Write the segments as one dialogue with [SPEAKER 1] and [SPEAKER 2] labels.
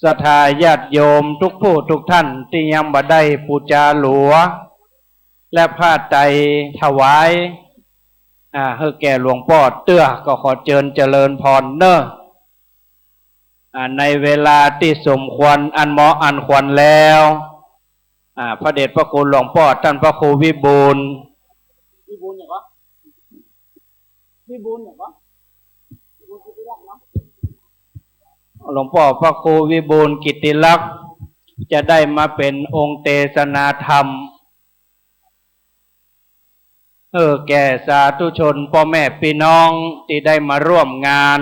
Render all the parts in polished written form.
[SPEAKER 1] ศรัทธาญาติโยมทุกผู้ทุกท่านที่ยังบ่ได้ปูจาหลวและผ้าไตรถวายให้แก่หลวงพ่อเตื้อก็ขอเจริญพรเนอะในเวลาที่สมควรอันเหมาะอันควรแล้วพระเดชพระคุณหลวงพ่อท่านพระครูวิบูลย์อย่างวะวิบูลย์อย่างวะหลวงพ่อพระครูวิบูลย์กิตติลักษณ์จะได้มาเป็นองค์เทศนาธรรมแก่สาธุชนพ่อแม่พี่น้องที่ได้มาร่วมงาน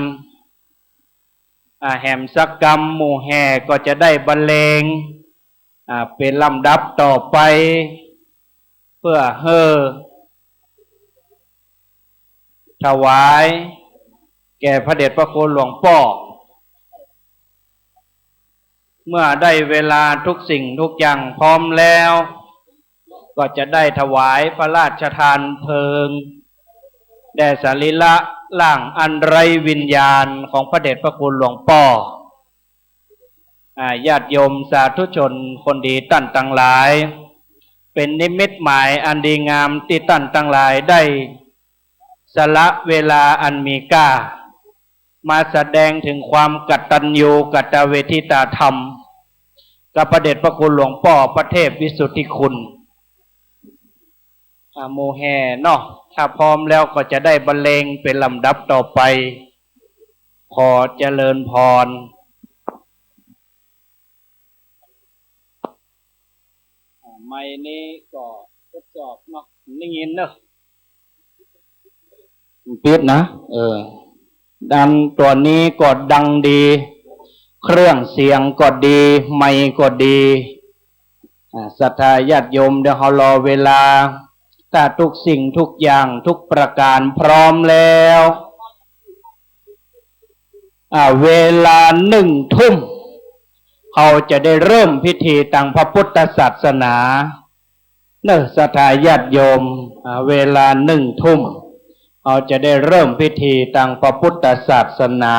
[SPEAKER 1] แห่มสักกรรมหมู่แห่ก็จะได้บรรเลงเป็นลำดับต่อไปเพื่อถวายแก่พระเดชพระคุณหลวงพ่อเมื่อได้เวลาทุกสิ่งทุกอย่างพร้อมแล้วก็จะได้ถวายพระราชทานเพลิงแด่สรีระร่างอันไร้วิญญาณของพระเดชพระคุณหลวงพ่อญาติโยมสาธุชนคนดีท่านทั้งหลายเป็นนิมิตหมายอันดีงามที่ท่านทั้งหลายได้สละเวลาอันมีค่ามาแสดงถึงความกตัญญูกตเวทิตาธรรมกับพระเดชพระคุณหลวงพ่อพระเทพวิสุทธิคุณโมแห่เนาะถ้าพร้อมแล้วก็จะได้บรรเลงเป็นลำดับต่อไปขอเจริญพรไม่นี้ก็ทดสอบเนาะได้ยินเนอะปิดนะดังตัวนี้ก็ดังดีเครื่องเสียงก็ดีไมค์ก็ดีศรัทธาญาติโยมเดี๋ยวเรารอเวลาถ้าทุกสิ่งทุกอย่างทุกประการพร้อมแล้วเวลา1 ทุ่มเขาจะได้เริ่มพิธีทางพระพุทธศาสนาเนอะศรัทธาญาติโยมเวลา1 ทุ่มเขาจะได้เริ่มพิธีทางพระพุทธศาสนา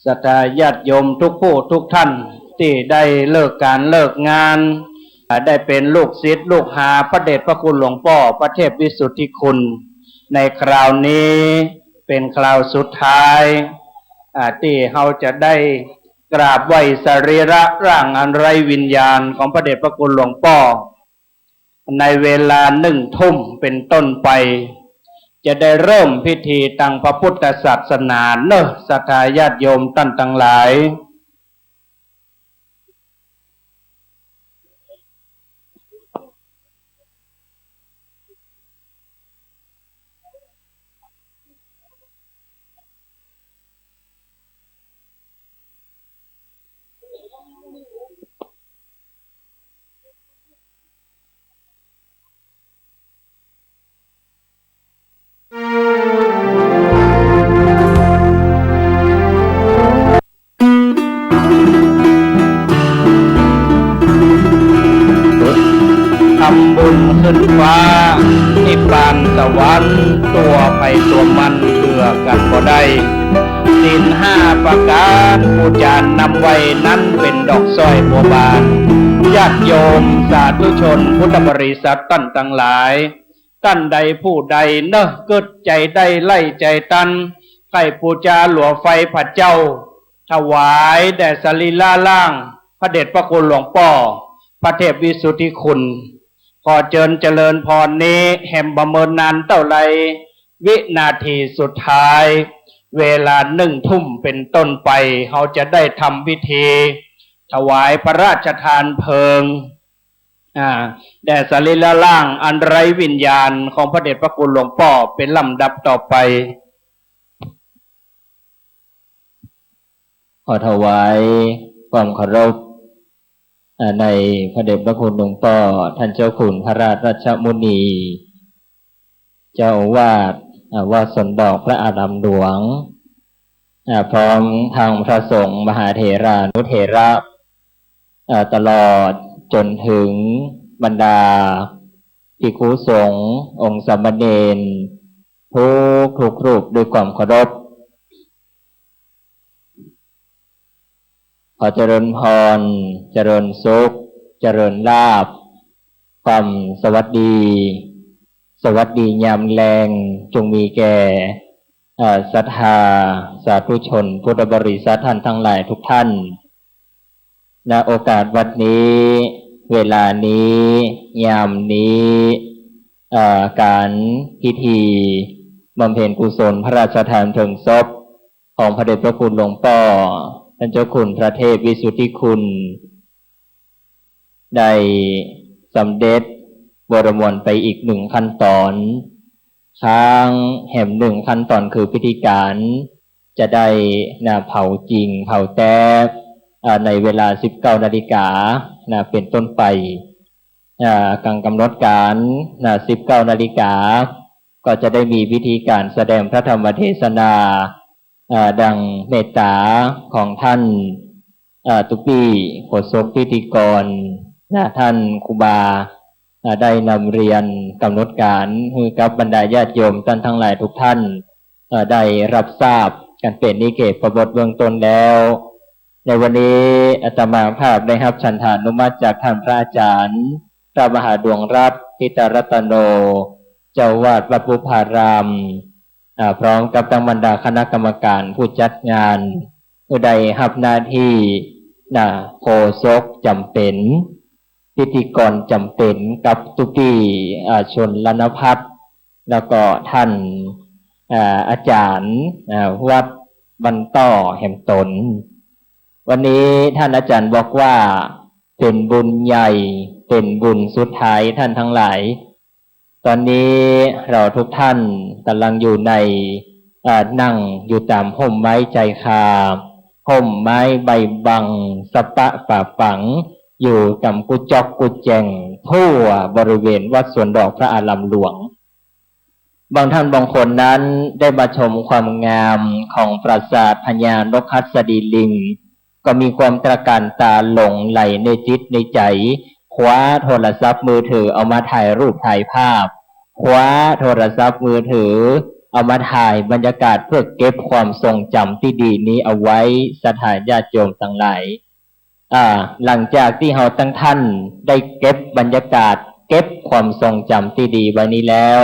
[SPEAKER 1] ศรัทธาญาติโยมทุกผู้ทุกท่านที่ได้เลิกการเลิกงานได้เป็นลูกศิษย์ลูกหาพระเดชพระคุณหลวงพ่อพระเทพวิสุทธิคุณในคราวนี้เป็นคราวสุดท้ายที่เราจะได้กราบไหว้สรีระร่างอันไร้วิญญาณของพระเดชพระคุณหลวงพ่อในเวลา1 ทุ่มเป็นต้นไปจะได้เริ่มพิธีทางพระพุทธศาสนาเนอะศรัทธาญาติโยมท่านทั้งหลายทำบุญขึ้นฟ้านิพพานสวรรค์ตัวไปตัวมันเพื่อกันบ่ได้ศีล5 ประการผู้จารนำไว้นั้นเป็นดอกสร้อยบัวบานญาติโยมสาธุชนพุทธบริษัทท่านทั้งหลายท่านใดผู้ใดเนอะเกิดใจได้ไล่ใจตันใครปูจาหลวงไฟพระเจ้าถวายแด่สรีระร่างพระเดชพระคุณหลวงพ่อพระเทพวิสุทธิคุณขอเจริญพรนี้แห่มประเมินนานเท่าไรวินาทีสุดท้ายเวลา1 ทุ่มเป็นต้นไปเขาจะได้ทำพิธีถวายพระราชทานเพลิงแด่สรีระร่างอันไร้วิญญาณของพระเดชพระคุณหลวงพ่อเป็นลำดับต่อไปขอถวายความเคารพในพระเดชพระคุณหลวงพ่อท่านเจ้าคุณพระราชรัชมุนีเจ้าอาวาสวัดสนดอกพระอารามหลวงพร้อมทางพระสงฆ์มหาเถรานุเถระตลอดจนถึงบรรดาภิกขุสงฆ์องค์สามเณร
[SPEAKER 2] ทุกรูปด้วยความเคารพขอเจริญพรเจริญสุขเจริญลาภความสวัสดียามแรงจงมีแก่ศรัทธาสาธุชนพุทธบริษัทท่านทั้งหลายทุกท่านณโอกาสวันนี้เวลานี้ยามนี้การพิธีบำเพ็ญกุศลพระราชทานเพลิงศพของพระเดชพระคุณหลวงพ่อท่านเจ้าคุณพระเทพวิสุทธิคุณได้สำเร็จบรมวลไปอีกหนึ่งขั้นตอนค้างแห่มหนึ่งขั้นตอนคือพิธีการจะได้เผาจริงเผาแต้ในเวลา 19 นาฬิกาเป็นต้นไปกำหนดการ19 นาฬิกาก็จะได้มีพิธีการแสดงพระธรรมเทศนาดังเมตตาของท่านตุปีโฆษกพิธีกรท่านครูบาได้นำเรียนกำหนดการให้กับบรรดาญาติโยมท่านทั้งหลายทุกท่านได้รับทราบกันเป็นนิเกตประบทเบื้องต้นแล้วในวันนี้อาตมาภาพได้รับฉันทานุมัติจากท่านพระอาจารย์พระมหาดวงรัตน์ทิตรัตโนเจ้าวาดวัดบุพารามพร้อมกับทั้งบรรดาคณะกรรมการผู้จัดงานผู้ใดรับหน้าที่โฆษกจำเป็นพิธีกรจำเป็นกับตุปีชนลนภัทรแล้วก็ท่านอาจารย์วัดบรรต้อแห่มตนวันนี้ท่านอาจารย์บอกว่าเป็นบุญใหญ่เป็นบุญสุดท้ายท่านทั้งหลายตอนนี้เราทุกท่านกำลังอยู่ในนั่งอยู่ตามห่มไม้ใจคาห่มไม้ใบบังสปะป่าฝังอยู่กับกุจอกกุแจงทั่วบริเวณวัดสวนดอกพระอารามหลวงบางท่านบางคนนั้นได้มาชมความงามของปราสาทพญานกหัสดีลิงก็มีความตระการตาหลงไหลในจิตในใจคว้าโทรศัพท์มือถือเอามาถ่ายรูปถ่ายภาพคว้าโทรศัพท์มือถือเอามาถ่ายบรรยากาศเพื่อเก็บความทรงจำที่ดีนี้เอาไว้สถานญาติโยมทั้งหลายหลังจากที่เราทั้งท่านได้เก็บบรรยากาศเก็บความทรงจำที่ดีไว้นี้แล้ว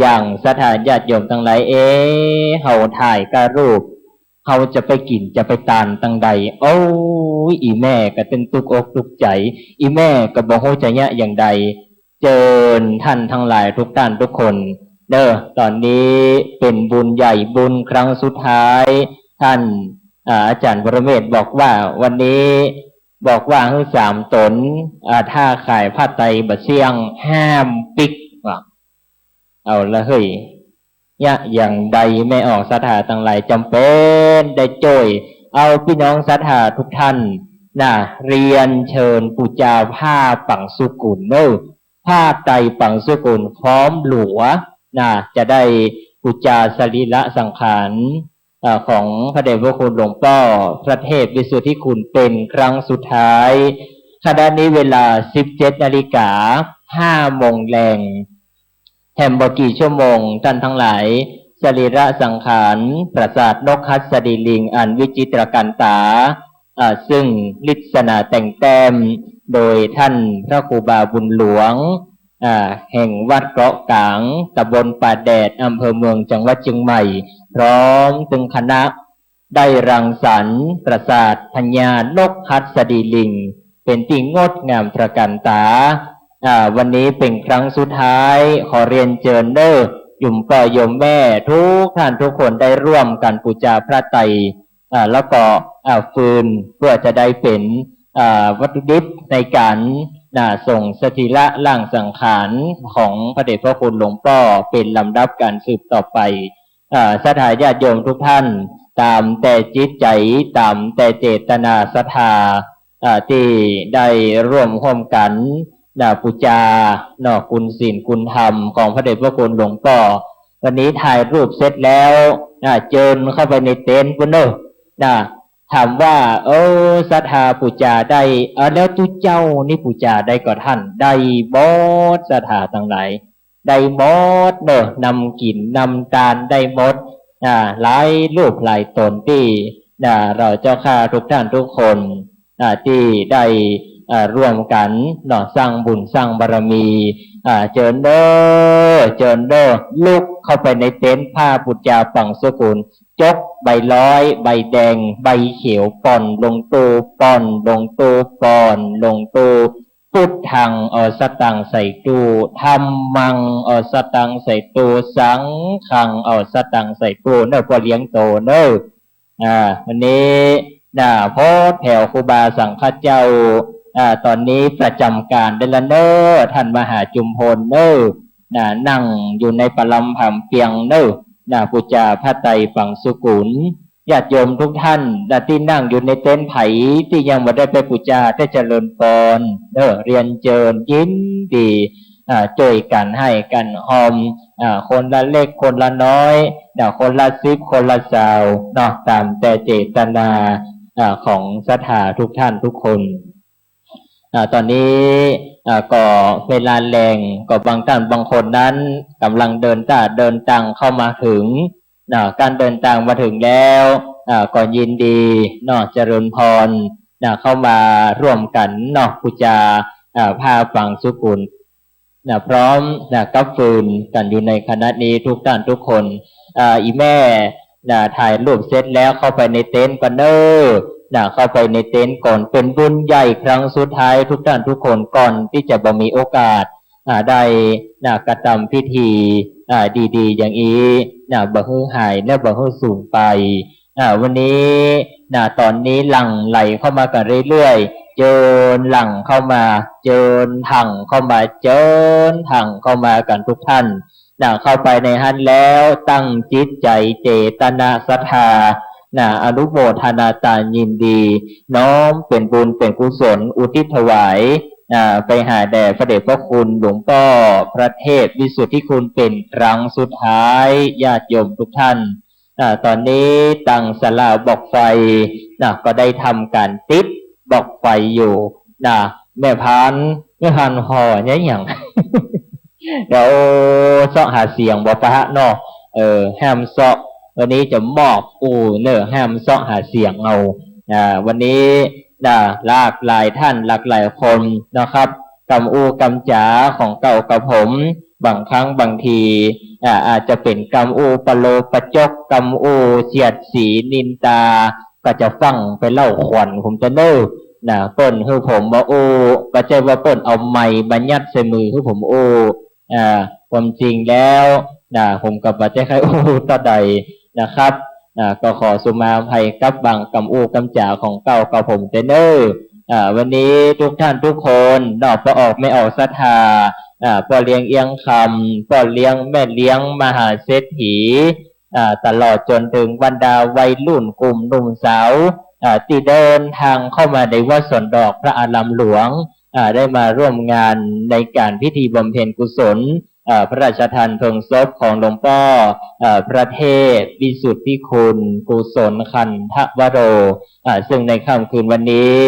[SPEAKER 2] อย่างสถานญาติโยมทั้งหลายเราถ่ายกับรูปเขาจะไปกินจะไปตานตั้งใดโอ้ยอีแม่ก็เป็นตุกอกตุกใจอีแม่ก็บอกว่าจะเนี่ยอย่างใดเจิญท่านทั้งหลายทุกท่านทุกคนตอนนี้เป็นบุญใหญ่บุญครั้งสุดท้ายท่านอาจารย์บรเมศบอกว่าวันนี้บอกว่าให้3 ตนถ้าขายผ้าไตรบะเชียงห้ามปิกเอาละเฮ้ยอย่างใดไม่ออกศรัทธาทั้งหลายจำเป็นได้จ่วยเอาพี่น้องศรัทธาทุกท่านเรียนเชิญปู่เจ้าผ้าปังสุกุลผ้าไตรปังสุกุลพร้อมหลัวจะได้ปู่เจ้าสรีระสังขารของพระเดชพระคุณหลวงพ่อพระเทพวิสุทธิคุณเป็นครั้งสุดท้ายขณะนี้เวลา 17 นาฬิกา 5 โมงแรงแถมบ่กี่ชั่วโมงท่านทั้งหลายสรีระสังขารปราสาทนกหัสดีลิงอันวิจิตรกันตาซึ่งลิศนาแต่งแต้มโดยท่านพระครูบาบุญหลวงแห่งวัดเกาะกลางตำบลป่าแดดอำเภอเมืองจังหวัดเชียงใหม่พร้อมถึงคณะได้รังสรรค์ปราสาทพญานกหัสดีลิงเป็นที่งดงามตระการตาวันนี้เป็นครั้งสุดท้ายขอเรียนเชิญโยมพ่อโยมแม่ทุกท่านทุกคนได้ร่วมกันบูชาพระไตรแล้วก็ฟืนเพื่อจะได้เป็นวัตถุดิบในการส่งสรีระร่างสังขารของพระเดชพระคุณหลวงพ่อเป็นลำดับการสืบต่อไปศรัทธาญาติโยมทุกท่านตามแต่จิตใจตามแต่เจตนาศรัทธาที่ได้ร่วมกันบูชาคุณศีลคุณธรรมของพระเดชพระคุณหลวงพ่อวันนี้ถ่ายรูปเสร็จแล้วเจิญเข้าไปในเต็นท์พุ่นถามว่าศรัทธาบูชาได้แล้วตุเจ้านี่บูชาได้ก็ท่านได้บ่ศรัทธาทั้งหลาย ได้หมดเนอะนำกินนำตาลได้หมดหลายรูปหลายตนที่เราเจ้าข้าทุกท่านทุกคนที่ได้ร่วมกันเนาะสร้างบุญสร้างบารมีเจิญเด้อเจิญเด้อลุกเข้าไปในเต็นท์ผ้าปุจจาฝั่งสกุลจกใบร้อยใบแดงใบเขียวป่อนลงตูป่อนลงตูป่อนลงตูพุทธังสตังใส่ตูธรรมังสตังใส่ตูสังฆังสตังใส่ตูเนอะพอเลี้ยงโตเนอะวันนี้พ่อแถวครูบาสังฆเจ้าตอนนี้ประจำการเดลเนอร์ท่านมหาจุมพลเนอร์นั่งอยู่ในปลัมผำเปียงเนอร์ปุจจาพระไตรฝั่งสุกุลญาติโยมทุกท่านที่นั่งอยู่ในเต็นท์ไผ่ที่ยังไม่ได้ไปปุจจาได้เจริญพรเรียนเจิญยินดีช่วยกันให้กันหอมคนละเล็กคนละน้อยคนละ10คนละ20เนาะตามแต่เจตนาของศรัทธาทุกท่านทุกคนตอนนี้ก็เวลาแรงก็บางท่านบางคนนั้นกำลังเดินทางเข้ามาถึงการเดินทางมาถึงแล้วก็ยินดีเจริญพรเข้ามาร่วมกันปุจจาพาฝั่งสุกุลพร้อมกับฟืนกันอยู่ในคณะนี้ทุกท่านทุกคนอีแม่ถ่ายรูปเสร็จแล้วเข้าไปในเต็นท์กันเนอะเข้าไปในเต็นท์ก่อนเป็นบุญใหญ่ครั้งสุดท้ายทุกท่านทุกคนก่อนที่จะบ่มีโอกาสได้กระทำพิธีดีๆอย่างนี้บ่ฮือหายและบ่ฮือสูญไปวันนี้ตอนนี้หลั่งไหลเข้ามากันเรื่อยๆเจิญหลั่งเข้ามาเจิญถังเข้ามาเจิญถังเข้ามากันทุกท่านเข้าไปในฮั่นแล้วตั้งจิตใจเจตนาศรัทธาอนุโมทนาตายินดีน้อมเป็นบุญเป็นกุศลอุทิศถวายไปหาแด่พระเดชพระคุณหลวงพ่อพระเทพวิสุทธิคุณเป็นครั้งสุดท้ายญาติโยมทุกท่านตอนนี้ตั้งศาลาบอกไฟก็ได้ทำการติดบอกไฟอยู่แม่พันห่อเนี่ยอย่าง เดี๋ยวเสาะหาเสียงบ่ปะเนาะแฮมเสาะวันนี้จะมอบแฮมเสาะหาเสียงเอาวันนี้หลากหลายท่านหลากหลายคนนะครับกำกำจ๋าของเก่ากับผมบางครั้งบางทีอาจจะเป็นกำปะโลปะจกกำเฉียดสีนินตาก็จะฟังไปเล่าขวัญผมจะเนิ่เปิ้นคือผมว่าก็ใช่ว่าเปิ้นเอาไม้มายัดใส่มือคือผมความจริงแล้วผมกับบัจเจ้าใครต่อใดนะครับก็ขอสุมาภัยกับบางกำกำจ๋าของเก่ากับผมเนอร์วันนี้ทุกท่านทุกคนพอออกไม่ออกศรัทธาพ่อเลี้ยงเอียงคำพ่อเลี้ยงแม่เลี้ยงมหาเศรษฐีตลอดจนถึงบรรดาวัยรุ่นกลุ่มหนุ่มสาวที่เดินทางเข้ามาในวัดสวนดอกพระอารามหลวงได้มาร่วมงานในการพิธีบำเพ็ญกุศลพระราชทานเพลิงศพของหลวงพ่อพระเทพวิสุทธิคุณกุศลคันทวโรซึ่งในค่ำคืนวันนี้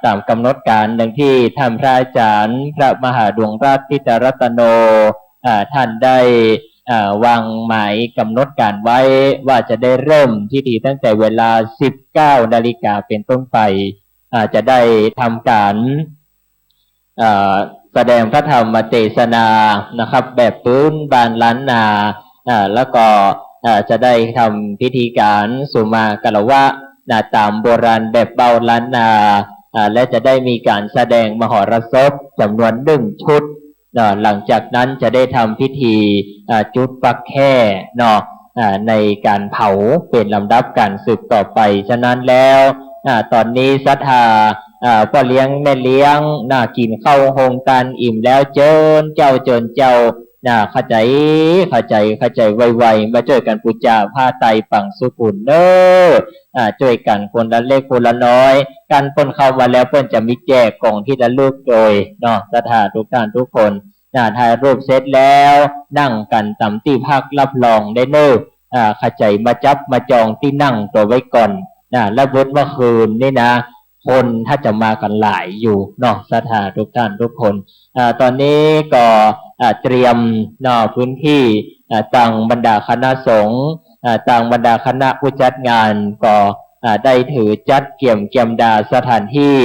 [SPEAKER 2] ตามกำหนดการดังที่ท่านพระอาจารย์พระมหาดวงราชทิตรัตโนท่านได้วางหมายกำหนดการไว้ว่าจะได้เริ่มพิธีตั้งแต่เวลา 19 นาฬิกาเป็นต้นไปจะได้ทำการแสดงพระธรรมเทศนานะครับแบบพื้นบ้านล้านนาแล้วก็จะได้ทำพิธีการสุมากลวะตามโบราณแบบเบาล้านนาและจะได้มีการแสดงมหรสพจำนวน1 ชุดหลังจากนั้นจะได้ทำพิธีจุดปักแค่ในการเผาเป็นลำดับการสืบต่อไปฉะนั้นแล้วตอนนี้ศรัทธาพ่อเลี้ยงแม่เลี้ยงกินข้าวโฮงกันอิ่มแล้วเจิญเจ้าเข้าใจไวๆมาช่วยกันปูจาผ้าไตรปังสุกุลช่วยกันคนละเล็กคนละน้อยกันเปิ้นเข้ามาแล้วเปิ้นจะมีแจกกล่องที่ระลึกโดยศรัทธาทุกท่านทุกคนถ่ายรูปเสร็จแล้วนั่งกันตามที่พักรับรองได้เข้าใจมาจับมาจองที่นั่งตัวไว้ก่อนแล้วบนเมื่อคืนนี่ คนถ้าจะมากันหลายอยู่เนาะศรัทธาทุกท่านทุกคนตอนนี้ก็เตรียมเนาะพื้นที่ต่างบรรดาคณะสงฆ์ต่างบรรดาคณะผู้จัดงานก็ได้ถือจัดเกี่ยมดาสถานที่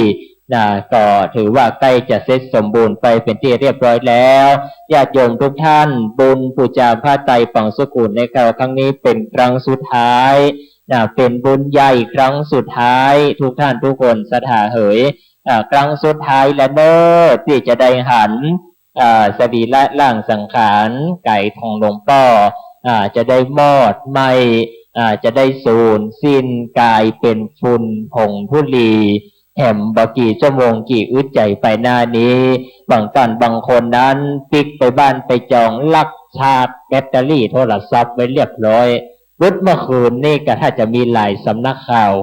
[SPEAKER 2] ก็ถือว่าใกล้จะเสร็จสมบูรณ์ไปเป็นที่เรียบร้อยแล้วญาติโยมทุกท่านบุญปูจาพระไตรปังสกุลในครั้งนี้เป็นครั้งสุดท้ายเป็นบุญใหญ่ครั้งสุดท้ายทุกท่านทุกคนศรัทธาเหยครั้งสุดท้ายและเนอที่จะได้หันสรีระร่างสังขารไก่ทองหลวงพ่อจะได้มอดไหมจะได้สูญสิ้นกายเป็นฝุ่นผงธุลีแห่มบกี่ชั่วโมงกี่อึดใจไปหน้านี้บางท่านบางคนนั้นปิกไปบ้านไปจองลักชาร์จแบตเตอรี่โทรศัพท์ไว้เรียบร้อยรุดเมื่อคืนนี่ก็ถ้าจะมีหลายสำนักข่าว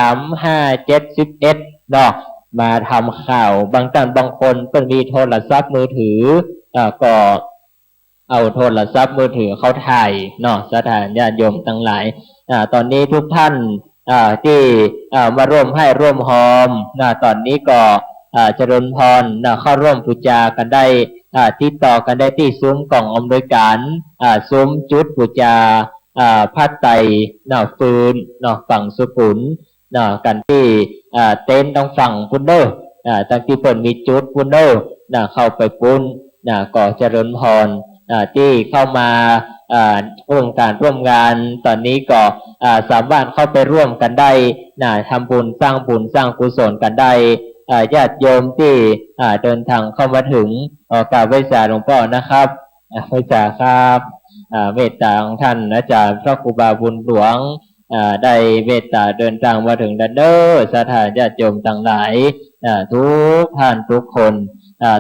[SPEAKER 2] 3 5 7 11เนาะมาทำข่าวบางท่านบางคนเพิ่งมีโทรศัพท์มือถือก็เอาโทรศัพท์มือถือเขาถ่ายเนาะสถานญาติโยมทั้งหลายตอนนี้ทุกท่านที่มาร่วมให้ร่วมหอมตอนนี้ก็เจริญพรเข้าร่วมบูชากันได้ติดต่อกันได้ที่ซุ้มกล่องอำนวยการซุ้มจุดบูชาผ้าไตรฟืนฝั่งสุขุนกันที่เต็นท์ต้องฝั่งพุนเนอร์ตั้งที่เปิดมีจุดพุนเนอร์เข้าไปปุ้นก็เจริญพรที่เข้ามาร่วมการร่วมงานตอนนี้ก็สามารถเข้าไปร่วมกันได้ทำบุญสร้างกุศลกันได้ญาติโยมที่เดินทางเข้ามาถึงกราบไหว้หลวงพ่อนะครับไหว้ครับเมตตาของท่านอาจารย์พระครูบาบุญหลวงได้เมตตาเดินทางมาถึงดันเดอร์สถานญาติโยมทั้งหลายทุกท่านทุกคน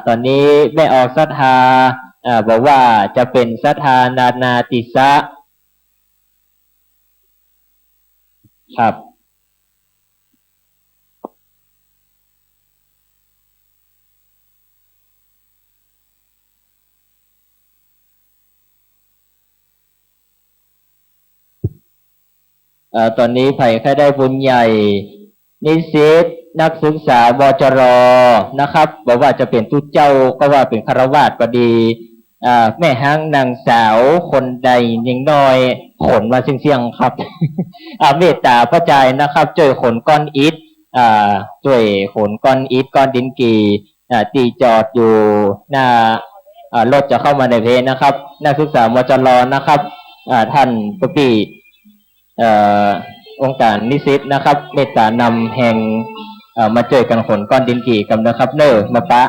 [SPEAKER 2] ตอนนี้ได้ออกศรัทธาบอกว่าจะเป็นศรัทธานาติสะครับตอนนี้ไผ่แค่ได้บุญใหญ่นิสิตนักศึกษาบจรนะครับบอกว่าจะเป็นทุเจ้าก็ว่าเป็นคารวาสก็ดีแม่ห้างนางสาวคนใดยังน้อยขนมาเสี่ยงๆครับเมตตาพระใจนะครับช่วยขนก้อนอิฐช่วยขนก้อนอิฐก้อนดินกีตีจอดอยู่หน้ารถจะเข้ามาในเพนะครับนักศึกษามจรนะครับท่านปุปีองค์การนิสิตนะครับเมตตานำแห่งมาเจอกันขนก้อนดินกี่กันนะครับเนอมาปะ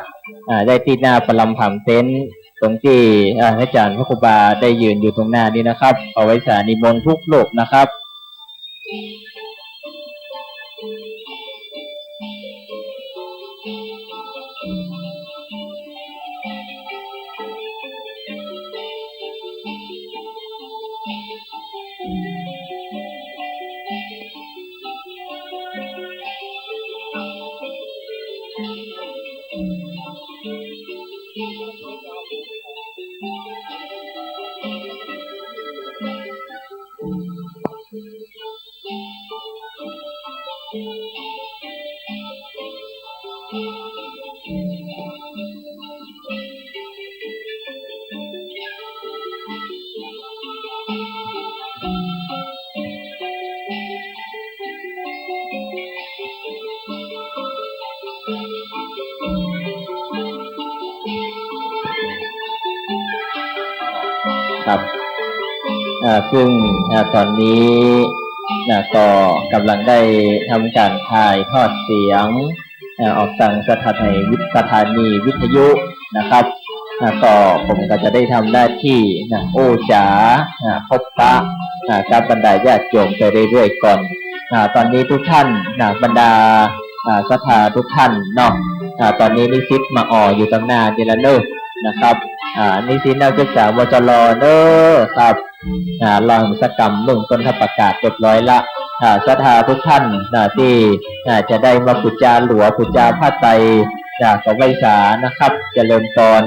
[SPEAKER 2] ได้ที่หน้าประลำผำเต็นท์ตรงที่อาจารย์พระครูบาได้ยืนอยู่ตรงหน้านี้นะครับเอาไว้สานิมนต์ทุกโลกนะครับครับซึ่งตอนนี้ก็กำลังได้ทำการถ่ายทอดเสียงออกทางสถานีวิทยุนะครับก็ผมก็จะได้ทำหน้าที่โอ้จ๋าพบปะกับบรรดาญาติโยมไปเรื่อยๆก่อนตอนนี้ทุกท่านบรรดาศรัทธาทุกท่านเนาะตอนนี้นิสิตมาอยู่ตรงหน้านี่ละเนอะนะครับนิสิตนักศึกษาวจรเนอะครับรองสกรรมเบื้องต้นประกาศเรียบร้อยละศรัทธาทุกท่านที่จะได้มาบูชาหลวงบูชาพระไตรจากกไวสานะครับเจริญพร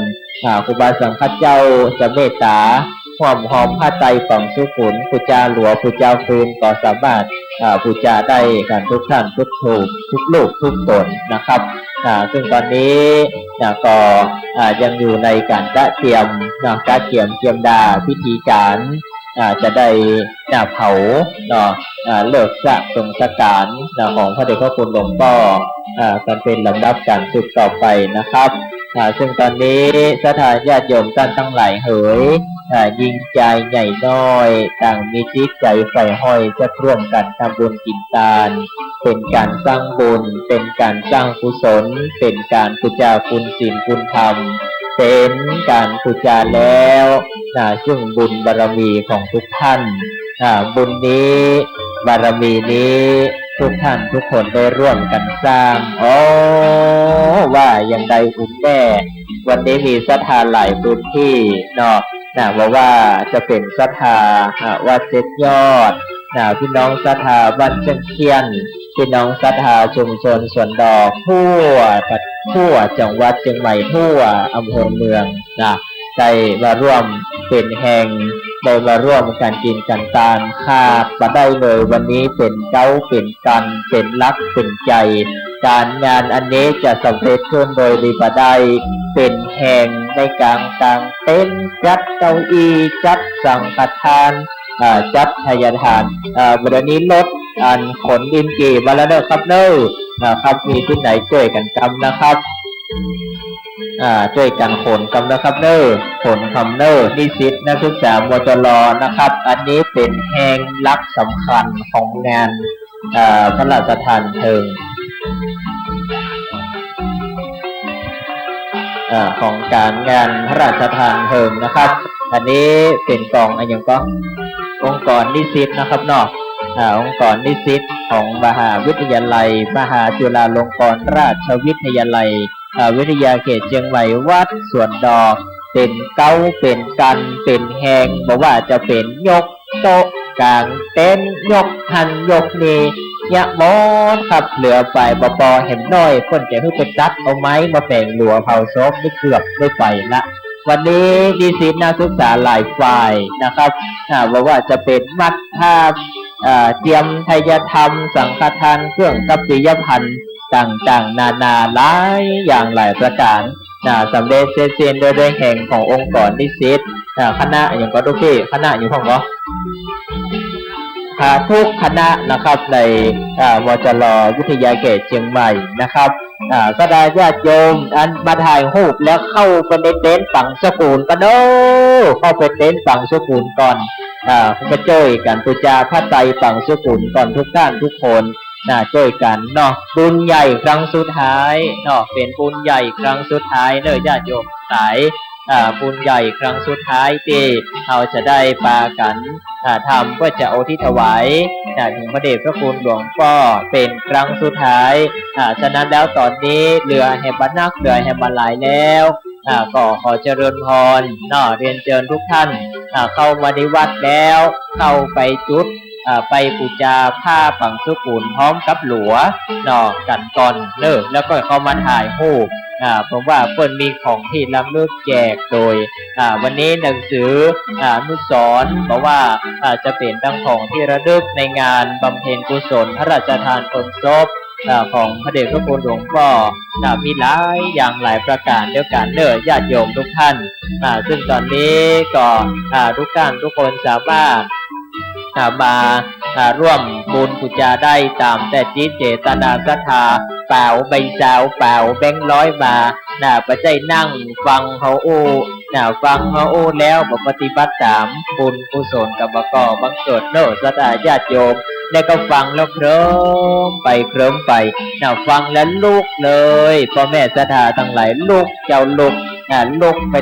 [SPEAKER 2] ครูบาสังฆเจ้าจะเมตตาหอมผ้าไตรฝั่งสุขุนบูชาหลวงบูชาฟืนก็สามารถ บูชาได้กันทุกท่านทุกถูกทุกลูกทุกตนนะครับซึ่งตอนนี้ก็ยังอยู่ในการกะเตรียมการเตรียมดาพิธีการจะได้เผาเลิกสะสงสการของพระเดชพระคุณหลวงพ่อกันเป็นลำดับการสืบต่อไปนะครับซึ่งตอนนี้สถานญาติโยมท่านทั้งหลายเอ๋ยยิงใจใหญ่น้อยต่างมีจิตใจใฝ่ห้อยจะร่วมกันทำบุญกินทานเป็นการสร้างบุญเป็นการสร้างกุศลเป็นการบูชาคุณศีลคุณธรรมเป็นการบูชาแล้วซึ่งบุญบารมีของทุกท่านบุญนี้บารมีนี้ทุกท่านทุกคนได้ร่วมกันสร้างว่าอย่างใดอุ่นแน่วันนี้มีศรัทธาหลายพื้นที่ว่าจะเป็นศรัทธาวัดเจ็ดยอดพี่น้องศรัทธาบ้านเชียงเคียนพี่น้องศรัทธาชุมชนสวนดอกทั่วจังหวัดเชียงใหม่ทั่วอำเภอเมืองได้มาร่วมเป็นแห่งได้มาร่วมกันกินกันตานขาดมาได้เลยวันนี้เป็นเก้าเป็นกันเป็นรักเป็นใจการงานอันนี้จะสำเร็จขึ้นโดยดีประได้เป็นแห่งในกลางเต็นท์จัดเก้าอี้จัดสังฆทานจัดทายทานวันนี้รถขนดินกี่มาแล้วเด้อครับเด้อนะครับมีที่ไหนช่วยกันกำนะครับช่วยกันขนกำนะครับเนอขนคำเนอนิสิตนักศึกษามจรนะครับอันนี้เป็นแห่งลักษณ์สำคัญของงานพระราชทานเพลิงของการงานพระราชทานเพลิงนะครับอันนี้เป็นกองอย่างก็องค์กรนิสิตนะครับเนาะองค์กรนิสิตของมหาวิทยาลัยมหาจุฬาลงกรณราชวิทยาลัยวิทยาเขตเชียงใหม่วัดสวนดอกเป็นเก้าเป็นกันเป็นแหงบอกว่าจะเป็นยกโต๊ะกลางเต็นท์ยกหันยกนี้ยะมอนครับเหลือไปปอเห็นน้อยคนจะให้ไปตัดเอาไม้มาแปลงหลัวเผาซบไม่เกือบไม่ไปละวันนี้นิสิตนักศึกษาหลายฝ่ายนะครับบอกว่าจะเป็นมัดภาพเตรียมไทยธรรมสังฆทานเครื่องกัปปิยพันธ์ต่างๆนานาหลายอย่างหลายประการสำเร็จเสร็จโดยแห่งขององค์กรนิสิตคณะอย่างก็ทุกที่คณะอยู่ของก็ทุกคณะนะครับในวจรวิทยาเขตเชียงใหม่นะครับก็ได้ญาติโยมอันมาถ่ายรูปแล้วเข้าไปในเต็นท์ฝั่งสกุลก็เด้อเข้าไปเต็นท์ฝั่งสกุลก่อนมาช่วยกันบูชาพระไตรฝั่งสกุลก่อนทุกท่านทุกคนช่วยกันเนาะบุญใหญ่ครั้งสุดท้ายเนาะเป็นบุญใหญ่ครั้งสุดท้ายเนอะญาติโยมสายบุญใหญ่ครั้งสุดท้ายที่เราจะได้ปากันทำเพื่อจะอุทิศถวายถึงพระเดชพระคุณหลวงพ่อเป็นครั้งสุดท้ายฉะนั้นแล้วตอนนี้เรือแห่งบรรนักเรือแห่งบรรลายแล้วก็ขอเจริญพรเรียนเชิญทุกท่านเข้ามาในวัดแล้วเข้าไปจุดไปบูชาผ้าปังสุกุลพร้อมกับหลัวกันก่อนแล้วก็เข้ามาถ่ายรูปผมว่าเพิ่นมีของที่ล้ำเลิกแจกโดยวันนี้หนังสืออนุสรณ์บอกว่าจะเป็นดังของที่ระลึกในงานบำเพ็ญกุศลพระราชทานเพลิงศพของพระเดชพระคุณหลวงพ่อมีหลายอย่างหลายประการเดียวกันญาติโยมทุกท่านซึ่งตอนนี้ก็ทุกท่านทุกคนสามารถมาร่วมบุญบูชาได้ตามแต่จิตเจตนาศรัทธาเปล่าใบสาวเปล่าแบงค์ร้อยมาประใจนั่งฟังเขาฟังเขาแล้วปฏิบัติตามบุญกุศลกับบังเกิดศรัทธาญาติโยมแล้วก็ฟังแล้วเคลิ้มไปฟังแล้วลุกเลยพ่อแม่ศรัทธาทั้งหลายลุกเจ้าลุกลุกไป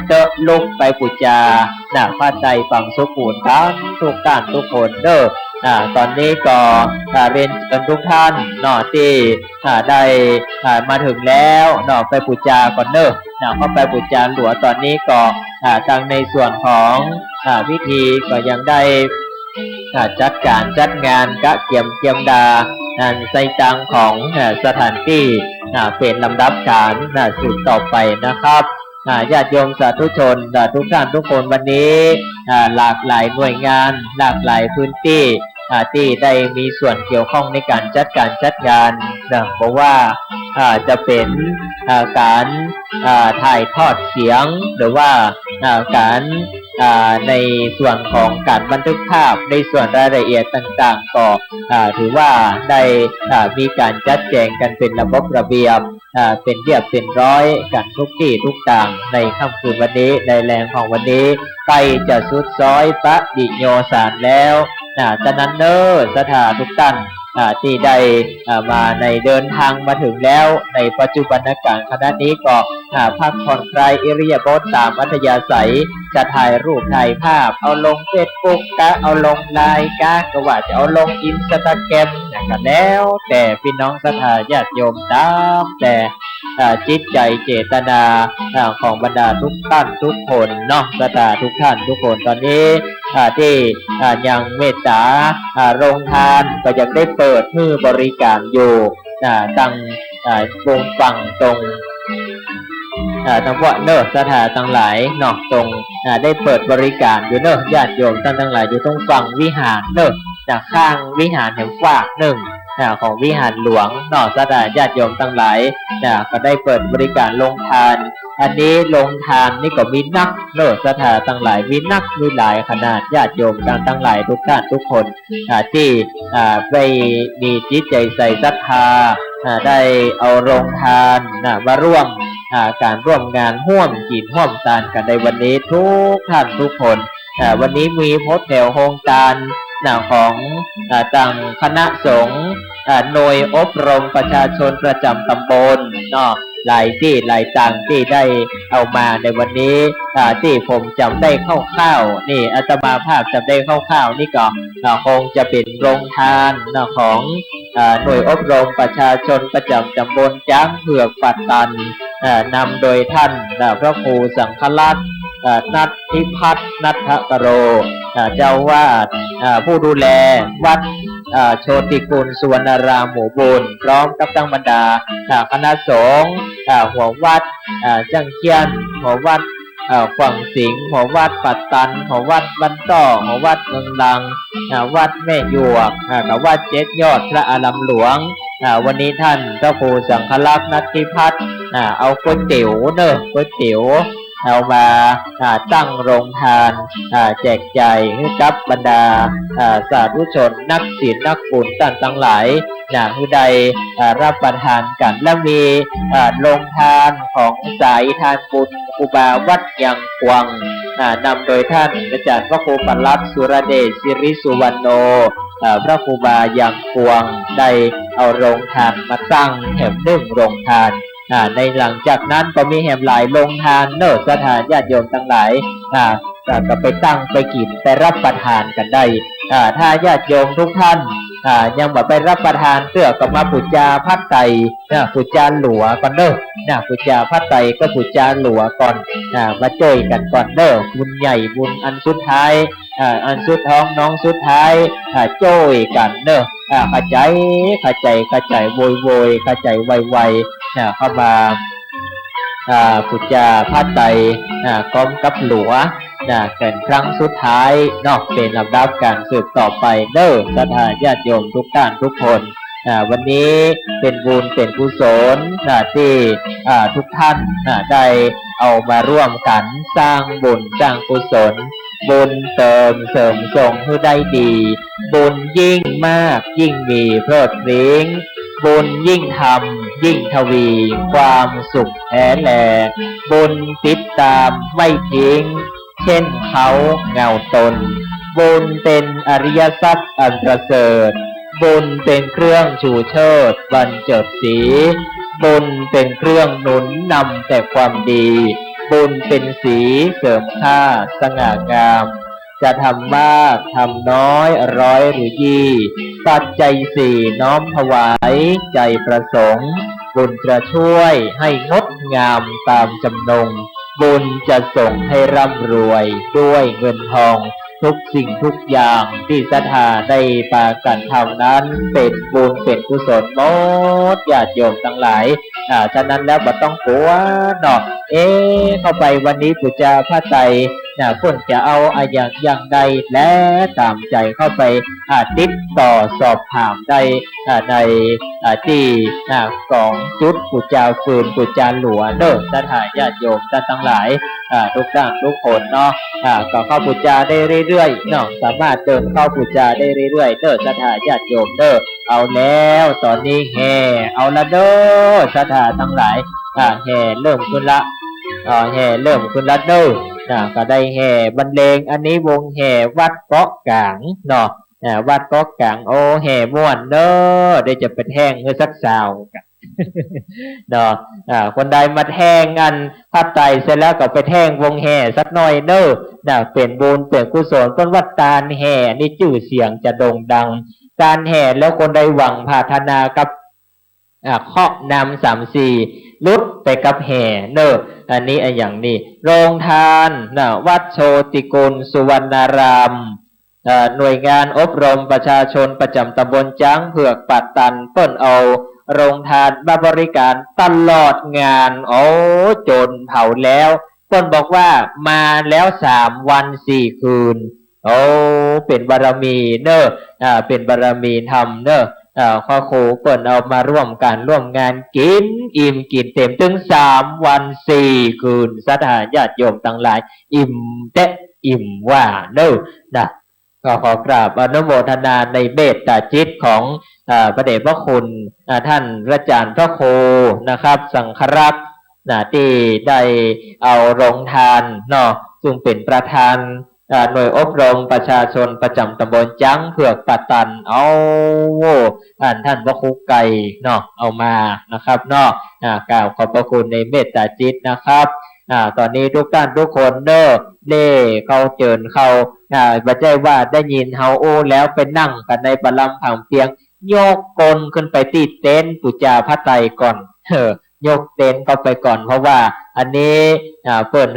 [SPEAKER 2] ลุกไปบูชาพระใจฝั่งสุขุนทั้งทุกท่านทุกคนตอนนี้ก็เรียนเชิญทุกท่านที่ได้มาถึงแล้วไปบูชาก่อนเข้าไปบูชาหลวงตอนนี้ก็ทางในส่วนของพิธีก็ยังได้จัดการจัดงานกะเกียมดาใส่ตังของสถานที่เป็นลำดับการสืบต่อไปนะครับญาติโยมสาธุชนทุกท่านทุกคนวันนี้หลากหลายหน่วยงานหลากหลายพื้นที่ ที่ได้มีส่วนเกี่ยวข้องในการจัดการจัดงานนะเพราะว่าจะเป็นการถ่ายทอดเสียงหรือว่าการในส่วนของการบันทึกภาพในส่วนรายละเอียดต่างๆก็ถือว่าได้มีการจัดแจงกันเป็นระบบระเบียบเป็นเรียบเป็นร้อยกันทุกที่ทุกต่างในค่ำคืนวันนี้ในแรงของวันนี้ใกล้จะสุดซอยปะดิโยสารแล้วฉะนั้นเนอสถานทุกท่านที่ได้มาในเดินทางมาถึงแล้วในปัจจุบันการขณะนี้ก็พักผ่อนคลายอิริยาบถตามอัธยาศัยจะถ่ายรูปถ่ายภาพเอาลงเฟซบุ๊กก็เอาลงไลน์ก็ว่าจะเอาลงอินสตาแกรมก็แล้วแต่พี่น้องศรัทธาญาติโยมตามแต่จิตใจเจตนาของบรรดาทุกท่านทุกคนเนาะศรัทธาทุกท่านทุกคนตอนนี้ที่ยังเมตตาโรงทานก็ยังได้เปิดให้บริการอยู่ตั้งวงฝั่งตรงทั้งพวกเนอสถานทั้งหลายเนาะตรงได้เปิดบริการอยู่เนอญาติโยมท่านทั้งหลายอยู่ตรงฝั่งวิหารเนอข้างวิหารแห่งฝากหนึ่งของวิหารหลวงเนาะสถานญาติโยมทั้งหลายก็ได้เปิดบริการลงทานอันนี้ลงทานนี่ก็มีนักเนอสถานทั้งหลายมีนักมีหลายขนาดญาติโยมทั้งหลายทุกท่านทุกคนที่ไปมีจิตใจใส่ศรัทธาได้เอาโรงทานมาร่วมการร่วมงานร่วมกินร่วมทานกันในวันนี้ทุกท่านทุกคนวันนี้มีโพสต์แถวโครงการของต่างคณะสงฆ์หน่วยอบรมประชาชนประจำตำบลเนาะหลายที่หลายต่างที่ได้เอามาในวันนี้ที่ผมจำได้คร่าวๆนี่อาตมาภาพจำได้คร่าวๆนี่ก็คงจะเป็นโรงทานของหน่วยอบรมประชาชนประจำตำบลจ้างเผือกปัตตันนำโดยท่านพระครูสังฆรัตน์นัทธิพัฒน์นัทกโรเจ้าวาดผู้ดูแลวัดโชติกุลสุวรรณารามหมู่บุญพร้อมกับตั้งบรรดาคณะสงฆ์หัววัดจังเคียนหัววัดขวังสิงห์หัววัดปัตตันหัววัดบ้านต้อหัววัดเมืองลังวัดแม่หยวกกับวัดเจ็ดยอดพระอารามหลวงวันนี้ท่านเจ้าครูสังฆลักษณ์นัทธิพัฒน์เอาก๋วยเตี๋ยวก๋วยเตี๋ยวเอามาตั้งโรงทานแจกจ่ายให้กับบรรดาสาธุชนนักศีลนักบุญท่านทั้งหลายผู้ใดรับประทานกันและมีโรงทานของสายทานบุญครูบาวัดยังกวางนำโดยท่านอาจารย์พระครูปลัดสุรเดชสิริสุวรรณโนพระครูบายังกวางได้เอาโรงทานมาตั้งแห่งหนึ่งโรงทานในหลังจากนั้นก็มีแห่งหลายโรงทานเนอสถานญาติโยมทั้งหลายก็ไปตั้งไปกินไปรับประทานกันได้ถ้าญาติโยมทุกท่านยังบ่ไปรับประทานเสื้อก็มาปุจจาพัดไตปุจจาหลัวก่อนเด้อปุจจาพัดไตก็ปุจจาหลัวก่อนมาเจอกันก่อนเด้อบุญใหญ่บุญอันสุดท้ายอันสุดท้องน้องสุดท้ายโจ้ยกันเด้อเข้าใจโวยเข้าใจไวเข้ามาปุจจาพัดไตก้อมกับหลัวเป็นครั้งสุดท้ายเนาะเป็นลำดับการสืบต่อไปเด้อศรัทธาญาติโยมทุกท่านทุกคนวันนี้เป็นบุญเป็นกุศลที่ทุกท่านได้เอามาร่วมกันสร้างบุญสร้างกุศลบุญเติมเสริมส่งให้ได้ดีบุญยิ่งมากยิ่งมีเพลิดเพลินบุญยิ่งทำยิ่งทวีความสุขแท้แลบุญติดตามไม่ทิ้งเช่นเขาเงาตนบุญเป็นอริยทรัพย์อันประเสริฐบุญเป็นเครื่องชูเชิดบรรเจิดสีบุญเป็นเครื่องหนุนนำแต่ความดีบุญเป็นสีเสริมค่าสง่างามจะทำมากทำน้อยร้อยหรือยี่ปัจจัยสี่น้อมถวายใจประสงค์บุญจะช่วยให้งดงามตามจำนงบุญจะส่งให้ร่ำรวยด้วยเงินทองทุกสิ่งทุกอย่างที่ศรัทธาได้ปากันทำนั้นเป็นบุญเป็นกุศลหมดญาติโยมทั้งหลาย ฉะนั้นแล้วบ่ต้องกลัวเนาะเข้าไปวันนี้ปู่จาพระไตรควรจะเอาอย่างใดและตามใจเข้าไปติดต่อสอบถามได้ในที่ของจุดปู่จาฟืนปู่จาหลวงเด้อท่านญาติโยมท่านทั้งหลายทุกท่านทุกคนเนาะก็เข้าปู่จาได้เรื่อยๆเนาะสามารถเดินเข้าปู่จาได้เรื่อยๆเด้อท่านญาติโยมเด้อเอาแล้วตอนนี้แห่เอาละเด้อท่านทั้งหลายแห่เริ่มขึ้นละแห่เริ่มขึ้นละเด้อก็ได้แห่บรรเลงอันนี้วงแห่วัดเกาะกลางเนาะวัดเกาะกลางโอ้แห่ม่วนเด้อได้จะไปแท่งเงือสักสาวกัน เนาะคนใดมาแท่งอันพัดไตเสร็จแล้วก็ไปแท่งวงแห่สักหน่อยเด้อเปลี่ยนบุญเปลี่ยนกุศลต้นวัดตาลแห่นี่ชื่อเสียงจะโด่งดังการแห่แล้วคนใดหวังพาธนากับเคาะนำ3-4ลุดไปกับแห่เนออันนี้อย่างนี้โรงทานวัดโชติกุลสุวรรณารามหน่วยงานอบรมประชาชนประจำตำบลจ้างเผือกปัดตันเปิ้นเอาโรงทานมาบริการตลอดงานโอ้จนเผาแล้วเปิ้นบอกว่ามาแล้ว3 วัน 4 คืนโอ้เป็นบารมีเนอเป็นบารมีธรรมเนอข้อครูเปิดเอามาร่วมกันร่วมงานกินอิ่มกินเต็มถึง3 วัน 4 คืนสัทธาญาติโยมทั้งหลายอิ่มเตะอิ่มว่าเนอะก็ขอกราบอนุโมทนาในเมตตาจิตของพระเดชพระคุณท่านพระอาจารย์พระครูนะครับสังฆรักษ์ที่ได้เอาโรงทานเนาะซึ่งเป็นประธานหน่วยอบรมประชาชนประจำตำบลจ้างเผือกปัตตันเอาท่านพระครูไก่เนาะเอามานะครับเนาะกล่าวขอบพระคุณในเมตตาจิตนะครับตอนนี้ทุกท่านทุกคนเเข้าเจิญเข้าไม่ใช่ว่าได้ยินเฮาโอ้แล้วไปนั่งกันในบัลลังก์ผังเพียงโยกกลขึ้นไปติดเต็นท์ปู่จาพระไตรก่อนยกเต็นท์เข้าไปก่อนเพราะว่าอันนี้เปิด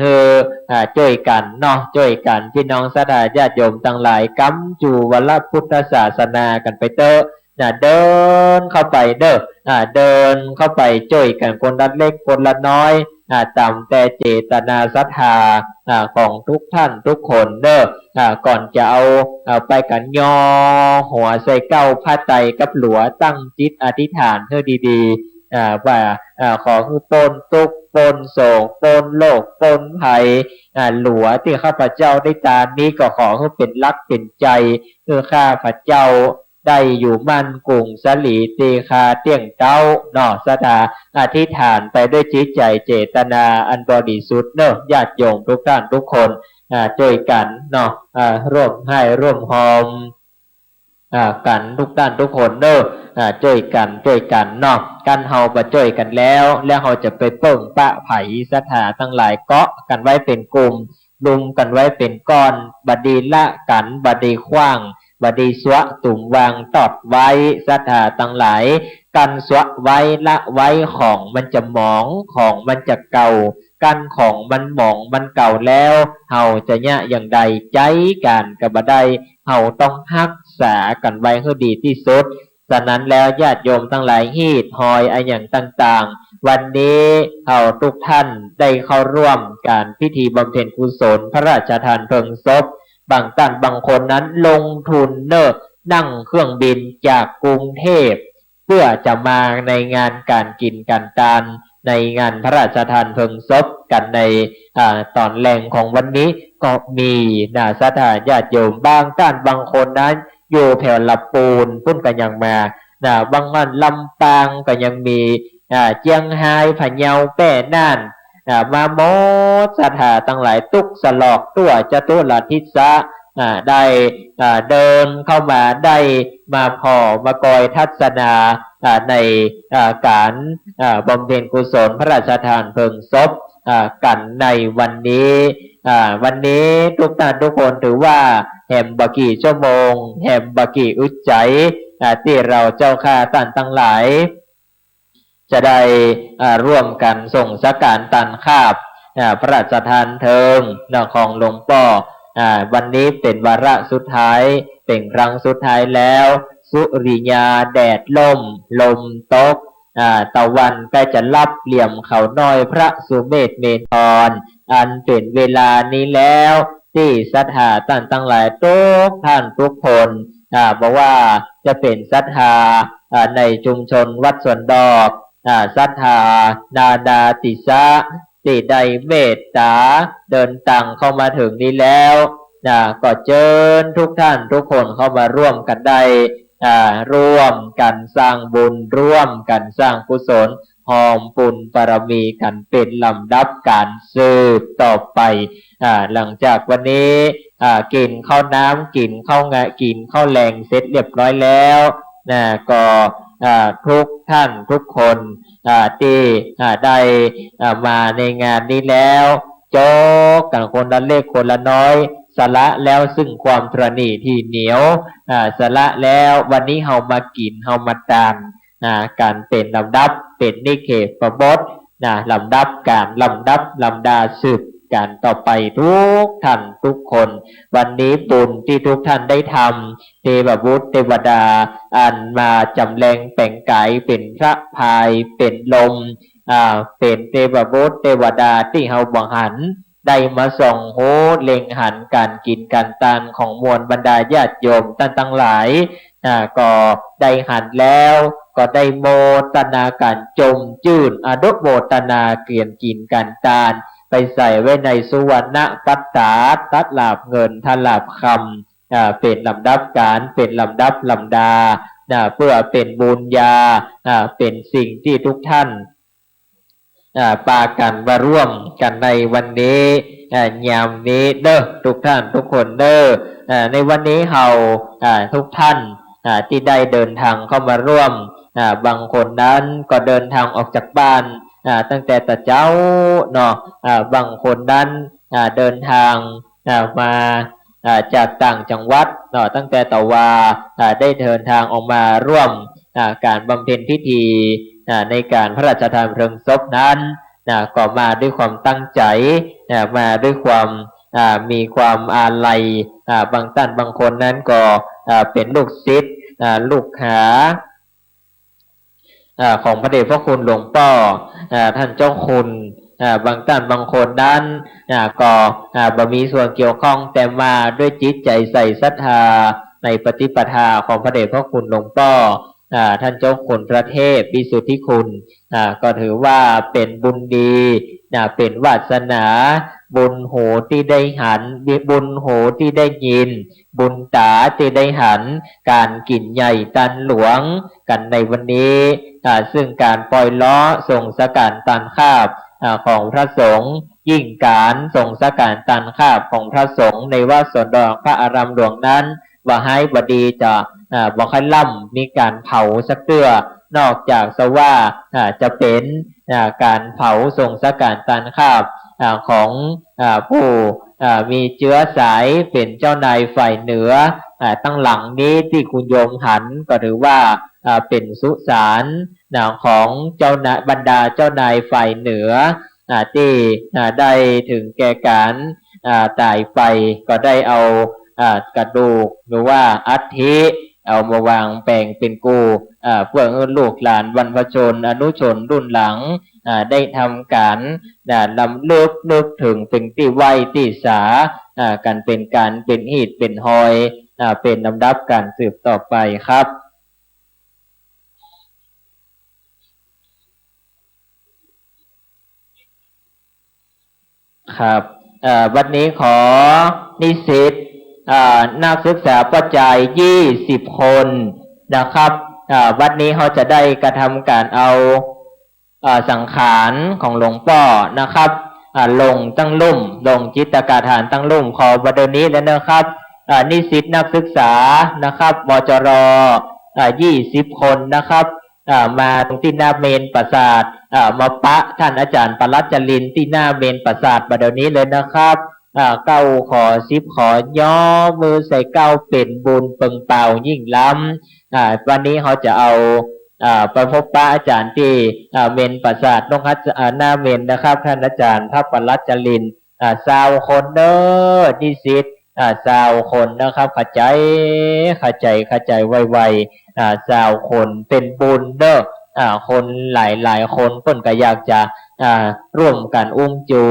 [SPEAKER 2] ช่วยกันเนาะช่วยกันพี่น้องศรัทธาญาติโยมทั้งหลายกำจูวัลพุทธศาสนากันไปเตอะเดินเข้าไปเด้อเดินเข้าไปช่วยกันคนละเล็กคนละน้อยตามแต่เจตนาศรัทธาของทุกท่านทุกคนเด้อก่อนจะเอาไปกันยอหัวใส่เก้าผ้าไตรกับหลัวตั้งจิตอธิษฐานเพื่อดีๆว่าขอคือปนทุกข์ปนโศกปนโลกปนภัยหลัวที่ข้าพเจ้าได้ตามนี้ก็ขอให้เป็นรักเป็นใจเพื่อข้าพเจ้าได้อยู่มั่นคงสลีตีคาเตี้ยงเต้าเนาะศรัทธาอธิษฐานไปด้วยจิตใจเจตนาอันบริสุทธิ์เนาะญาติโยมทุกท่านทุกคนช่วยกันเนาะร่วมให้ร่วมหอมกันทุกท่านทุกคนเด้อช่วยกันเนาะกันเฮาบ่ช่วยกันแล้วเฮาจะไปเปิ้งปะไผศรัทธาทั้งหลายเกาะกันไว้เป็นกลุ่มลุมกันไว้เป็นก้อนบัดดีละกันบัดดีขว้างบัดดีสวะตุ่มวางตอดไว้ศรัทธาทั้งหลายกันสวะไว้ละไว้ของมันจะหมองของมันจะเก่ากันของมันหมองมันเก่าแล้วเฮาจะเนี่ยอย่างใดใจกันกับบ่ได้เฮาต้องรักษากันไว้ให้ดีที่สุดฉะนั้นแล้วญาติโยมทั้งหลายฮีดหอยอย่างต่างๆวันนี้เฮาทุกท่านได้เข้าร่วมการพิธีบำเพ็ญกุศลพระราชทานเพลิงศพบางท่านบางคนนั้นลงทุนนั่งเครื่องบินจากกรุงเทพเพื่อจะมาในงานการกินการทานในงานพระราชทานเพลิงศพกันในตอนแรงของวันนี้ก็มีศรัทธาญาติโยมบางท่านบางคนนั้นอยู่แถวลำปูนพุ่นกันยังมาบางวันลำปางก็ยังมีเจียงไฮ้พะเยาแป้น่านมาโมศรัทธาทั้งหลายตุกสลอกตัวจตุรทิศะได้เดินเข้ามาได้มาพอมากอยทัศนาในการบำเพ็ญกุศลพระราชทานเพลิงศพกันในวันนี้วันนี้ทุกท่านทุกคนถือว่าแหมบกี่ชั่วโมงแหมบกี่อึดใจที่เราเจ้าข้าท่านทั้งหลายจะได้ร่วมกันส่งสักการตันคาบพระราชทานเพลิงของหลวงพ่อวันนี้เป็นวาระสุดท้ายเป็นครั้งสุดท้ายแล้วสุริยาแดดลมตก ตะวันก็จะรับเหลี่ยมเขาน้อยพระสุเมธเมธรอันเป็นเวลานี้แล้วที่ศรัทธาท่านทั้งหลายทุกท่านทุกคนบอกว่าจะเป็นศรัทธาในชุมชนวัดสวนดอกศรัทธานาดาติสะที่ได้เมตตาเดินตังเข้ามาถึงนี้แล้วก็เชิญทุกท่านทุกคนเข้ามาร่วมกันได้ร่วมกันสร้างบุญร่วมกันสร้างกุศลหอมปุญบารมีกันเป็นลำดับการสืบต่อไปหลังจากวันนี้กินข้าวน้ำกินข้าวกินข้าวแรงเสร็จเรียบร้อยแล้วก็ทุกท่านทุกคนที่ได้มาในงานนี้แล้วโจกกันคนละเล็กคนละน้อยสละแล้วซึ่งความตระหนี่ที่เหนียวสละแล้ววันนี้เฮามากินเฮามาตามการเป็นลำดับเป็นนิเคปประบทลำดับการลำดับลำดาสืบการต่อไปทุกท่านทุกคนวันนี้บุญที่ทุกท่านได้ทำเทวบุตรเทวดาอันมาจำแรงแต่งกายเป็นพระพายเป็นลมเป็นเทวบุตรเทวดาที่เฮาบังหันได้มาส่องโหเล็งหันการกินการทานของมวลบรรดาญาติโยมท่านทั้งหลายก็ได้หันแล้วก็ได้โมทนาการจมจื่นอนุโมทนาเกียรติกินการทานไปใส่ไว้ในสุวรรณปัตตาตัดลาบเงินทลาบคำเป็นลำดับการเป็นลำดับลำดาเพื่อเป็นบุญญาเป็นสิ่งที่ทุกท่านปากันมาร่วมกันในวันนี้ยามนี้เด้อทุกท่านทุกคนเด้อในวันนี้เฮาทุกท่านที่ได้เดินทางเข้ามาร่วมบางคนนั้นก็เดินทางออกจากบ้านตั้งแต่ตะเจ้าเนาะบางคนนั้นเดินทางมาจากต่างจังหวัดเนาะตั้งแต่ตะวาได้เดินทางออกมาร่วมการบำเพ็ญพิธีในการพระราชทานเพลิงศพนั้นก็มาด้วยความตั้งใจมาด้วยความมีความอาลัยบางท่านบางคนนั้นก็เป็นลูกศิษย์ลูกหาของพระเดชพระคุณหลวงพ่อท่านเจ้าคุณบางท่านบางคนนั้นก็บ่มีส่วนเกี่ยวข้องแต่มาด้วยจิตใจใส่ศรัทธาในปฏิปทาของพระเดชพระคุณหลวงพ่อท่านเจ้าคุณพระเทพวิสุทธิคุณก็ถือว่าเป็นบุญดีเป็นวาสนาบุญหูที่ได้หันบุญหูที่ได้ยินบุญตาที่ได้หันการกินใหญ่ตันหลวงกันในวันนี้ซึ่งการปล่อยล้อส่งสการตันคาบของพระสงฆ์ยิ่งการส่งสการตันคาบของพระสงฆ์ในวัดสวนดอกพระอารามหลวงนั้นว่าให้บดีจะบอกให้ล่ำมีการเผาสักเตื้อนอกจากสว่าจะเป็นการเผาส่งสการตันคาบของผู้มีเชื้อสายเป็นเจ้านายฝ่ายเหนือตั้งหลังนี้ที่คุณโยมหันก็ถือว่าเป็นสุสานของเจ้านายบรรดาเจ้านายฝ่ายเหนือที่ได้ถึงแก่การตายไปก็ได้เอากระดูกหรือว่าอัฐิเอามาวางแปลงเป็นกูเพื่อให้ลูกหลานบรรพชนอนุชนรุ่นหลังได้ทำการลำลึกนึกถึงเป็นที่ไหวที่สากันเป็นการเป็นหีดเป็นหอยเป็นลำดับการสืบต่อไปครับครับวันนี้ขอนิสิตนักศึกษาประจาย20 คนนะครับวันนี้เขาจะได้กระทำการเอาสังขารของหลวงพ่อนะครับลงตั้งลุ่มลงจิตกาฐานตั้งลุ่มขอประเด็นนี้แล้วนะครับนิสิตนักศึกษานะครับมจร20 คนนะครับมาตรงที่หน้าเมนปราสาทมาปะท่านอาจารย์ปรัชจรินที่หน้าเมนปราสาทประเดี๋ยวนี้เลยนะครับเก้าขอ10ขอย่อมือใส่เก้าเป็นบุญเปิงเป่ายิ่งล้ำวันนี้เขาจะเอาไปพบปะอาจารย์ที่เมนปราสาทนงฮัตหน้าเมนนะครับท่านอาจารย์พระปรัชจริน20 คนเด้อนิสิต20 คนนะครับเข้าใจไวๆ20 คนเป็นบุญเด้อ คนหลายคนเพิ่นก็อยากจะร่วมกันอุ้มจู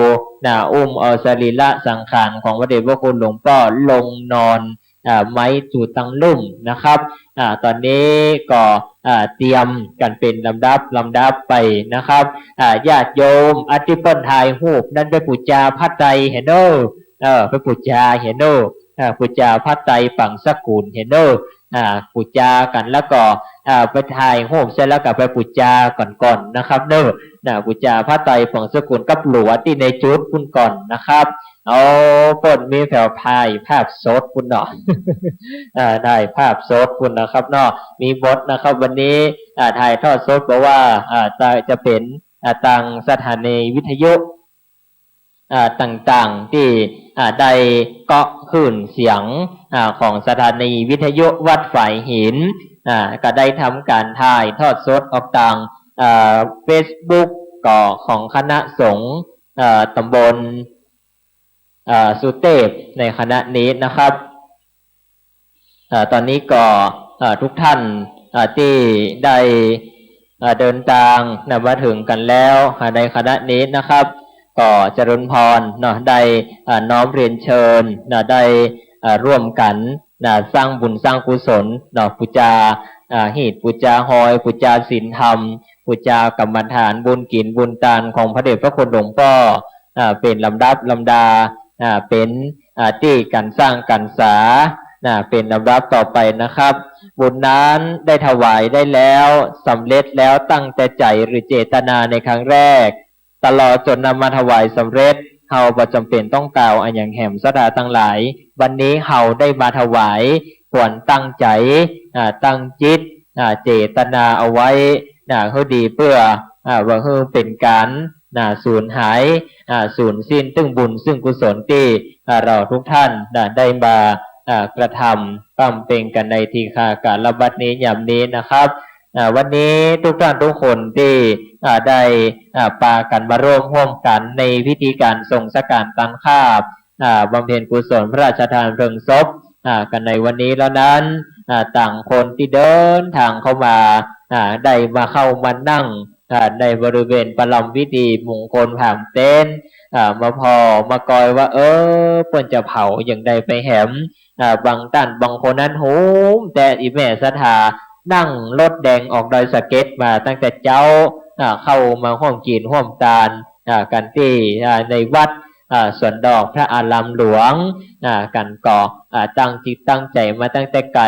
[SPEAKER 2] อุ้มเอาสรีระสังขารของพระเดชพระคุณหลวงพ่อลงนอนไม้จูตังลุ่มนะครับตอนนี้ก็เตรียมกันเป็นลำดับไปนะครับญาติโยมอธิปไตยรูปนั่นไปปูจาพระไตรเห็นโน่ไปปูจาเห็นโน่ปูจาพระไตรฝังสกุลเห็นโน่ปูจากันแล้วก็ไปถ่ายรูปเสร็จแล้วก็ไปปูจาก่อนนะครับเน่ปูจาพระไตรฝังสกุลกับหลวงที่ในจุดคุณก่อนนะครับเอาปนมีแผ่วพายภาพสดคุณเนาะ ได้ภาพสดคุณนะครับเนาะมีบทนะครับวันนี้ถ่ายทอดสดบอกว่าจะเป็นต่างสถานีวิทยุต่างๆที่ได้เกาะคลื่นเสียงของสถานีวิทยุวัดฝ่ายหินก็ได้ทำการถ่ายทอดสดออกต่างFacebook ก่อของคณะสงฆ์ตำบลสุเทพในคณะนี้นะครับตอนนี้ก็ทุกท่านที่ได้เดินทางมาถึงกันแล้วในคณะนี้นะครับก็เจริญพรได้น้อมเรียนเชิญได้ร่วมกันสร้างบุญสร้างกุศลปูจาหีดปูจาหอยปูจาศีลธรรมปูจากรรมฐานบุญกินบุญทานของพระเดชพระคุณหลวงพ่อเป็นลำดาเป็นที่การสร้างการสาเป็นลำดับต่อไปนะครับบุญนั้นได้ถวายได้แล้วสำเร็จแล้วตั้งแต่ใจหรือเจตนาในครั้งแรกตลอดจนนำมาถวายสำเร็จเฮาบ่จำเป็นต้องกล่าวอันอย่างแห่มสดาทั้งหลายวันนี้เฮาได้มาถวายควรตั้งใจตั้งจิตเจตนาเอาไว้เขาดีเพื่อว่าเพื่อเป็นการสูญหายสูญสิ้นซึ่งบุญซึ่งกุศลที่เราทุกท่านได้มากระทำปั้มเป็นกันในทีฆากาลบัดนี้ยามนี้นะครับวันนี้ทุกท่านทุกคนที่ได้ปากันมาร่วมกันในพิธีการทรงสการตันคาบบำเพ็ญกุศลพระราชทานเพลิงศพกันในวันนี้แล้วนั้นต่างคนที่เดินทางเข้ามาได้มาเข้ามานั่งในบริเวณประลำพิธีมงคลผ่ามเต้นมาพอมากอยว่าเพิ่นจะเผาอย่างใดไปแหมบางท่านบางคนนั้นโหมแต่อีแม่สถานั่งรถแดงออกดอยสะเก็ดมาตั้งแต่เจ้าเข้ามาห้อมกินห้อมตาลกันที่ในวัดสวนดอกพระอารามหลวงกันก่อตั้งจิตตั้งใจมาตั้งแต่ไกล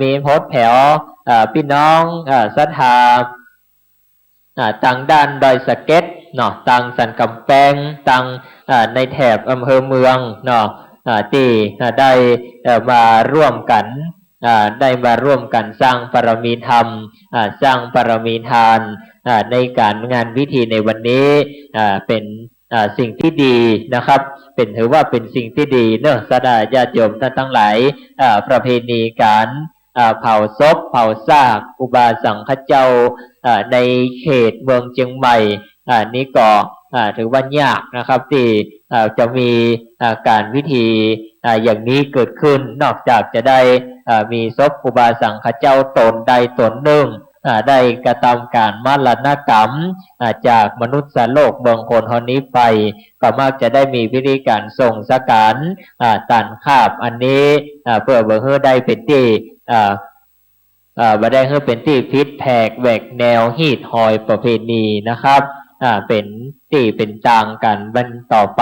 [SPEAKER 2] มีโพสแถวพี่น้องศรัทธาต่างด้านดอยสะเก็ดต่างสันกำแพงต่างในแถบอำเภอเมืองที่ได้มาร่วมกันสร้างบารมีธรรมสร้างบารมีทานในการงานพิธีในวันนี้เป็นสิ่งที่ดีนะครับถือว่าเป็นสิ่งที่ดีเนอะสดาญาติโยมท่านทั้งหลายประเพณีการเผาศพเผาซากอุบาสังฆเจ้าในเขตเมืองเชียงใหม่นี้ก็ถือว่ายากนะครับที่จะมีการพิธีอย่างนี้เกิดขึ้นนอกจากจะได้มีศพอุบาสังฆเจ้าตนใดตนหนึ่งได้กระทำการมรณกรรมจากมนุษย์โลกเมืองคนคนนี้ไปก็มักจะได้มีพิธีการส่งสการตันคาบอันนี้เพื่อเพื่อได้เป็นที่บ่ได้เพื่อเป็นที่พิษแผกแหวกแนวฮีดหอยประเพณีนะครับเป็นที่เป็นจางกันวันต่อไป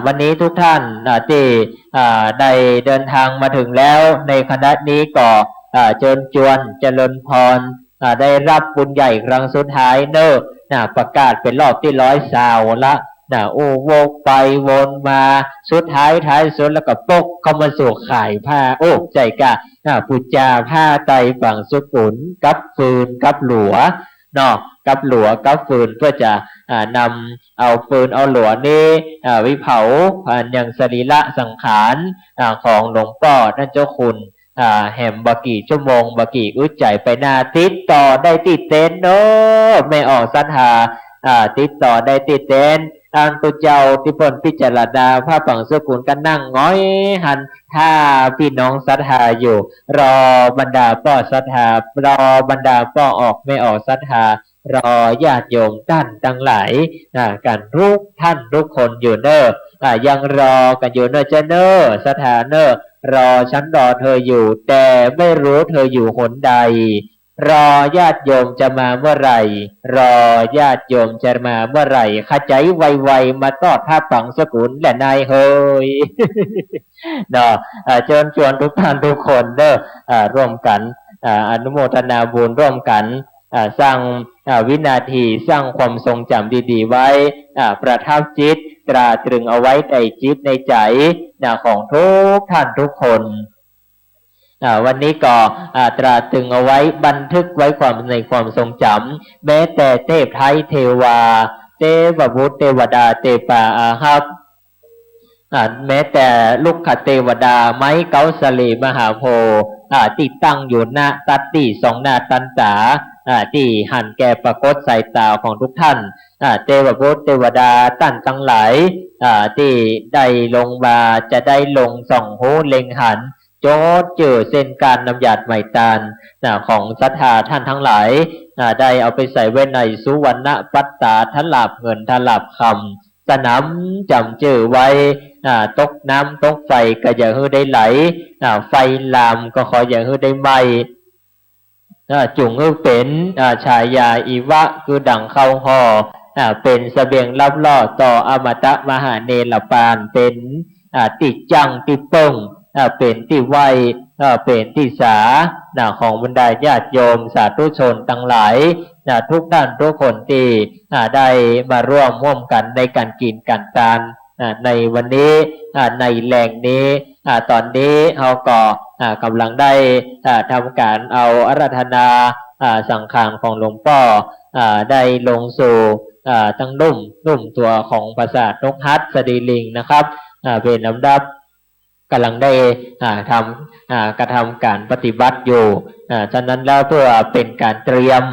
[SPEAKER 2] วันนี้ทุกท่านที่ได้เดินทางมาถึงแล้วในคณะนี้ก็เชิญชวนเจริญพรได้รับบุญใหญ่ครั้งสุดท้ายประกาศเป็นรอบที่100ละวกไปวนมาสุดท้ายสุดแล้วก็ปกเข้ามาสู่ข่ายผ้าใจกะปูจาผ้าไตฝั่งสุกุลกับฟืนกับหลัวกับหลัวกับฟืนเพื่อจะนำเอาฟืนเอาหลัวนี้วิเผาอย่างสรีระสังขารของหลวงพ่อท่านเจ้าคุณแหมบกี่ชั่วโมงบกี่อึดใจไปนาติดต่อได้ติดเต้นไม่ออกสัญหา ติดต่อได้ติดเด่นอันตุเจ้าที่เพิ่นพิจารณาพระปังสกุลกันนั่งง้อยหันถ้าพี่น้องศรัทธาอยู่ รอบรรดาป้อศรัทธารอบรรดาป้อออกไม่ออกศรัทธารอญาติโยมท่านทั้งหลายกันทุกท่านทุกคนอยู่เนอยังรอกันอยู่เนอจะเนอศรัทธาเนอรอฉันรอเธออยู่แต่ไม่รู้เธออยู่หนใดรอญาติโยมจะมาเมื่อไหร่รอญาติโยมจะมาเมื่อไหร่ขจายไวๆมาตอดท่าปังสกุลและนายเฮย เนาะเชิญชวนทุกท่านทุกคนเด้อร่วมกันอนุโมทนาบุญร่วมกันสร้างวินาทีสร้างความทรงจำดีๆไว้ประทับจิตตราตรึงเอาไว้ในจิตในใจของทุกท่านทุกคนวันนี้ก็ตราตรึงเอาไว้บันทึกไว้ความในความทรงจำแม้แต่เทพไทยเทวาเทวบุตรเทวดาเทปาอาหับแม้แต่ลูกขเทวดาไม้เกาสลีมหาโพธิ์ที่ตั้งอยู่หน้าตัดที่สองหน้าตันตาที่หันแก่ปรากฏสายตาของทุกท่านเทวบุตรเทวดาท่านทั้งหลายที่ได้ลงมาจะได้ลงส่องหูเล็งหันโจทย์เจอเส้นการนำหยาดไหมตาลของศรัทธาท่านทั้งหลายได้เอาไปใส่ไว้ในสุวรรณปัตตาทลาบเงินทลาบคำสนามจำชื่อไว้ตกน้ำตกไฟก็อย่าให้ได้ไหลไฟลามก็ขออย่าให้ได้ไหม้จุงเป็นฉายาอีวะคือดังเข้าห่อเป็นเสบียงลับล่อต่ออมตะมหาเนรปานเป็นติจังติเปิงเป็นที่ไหวเป็นที่สาของบรรดาญาติโยมสาธุชนทั้งหลายทุกท่านทุกคนที่ได้มาร่วมกันในการกินการทานในวันนี้ในแหล่งนี้ตอนนี้เราก็กำลังได้ทำการเอาอาราธนาสังขารของหลวงพ่อได้ลงสู่ทั้งนุ่มตัวของปราสาทนกฮัตสดีลิงนะครับเป็นลำดับกำลังได้กระทำการปฏิบัติอยู่ฉะนั้นแล้วเพื่อเป็นการเตรียม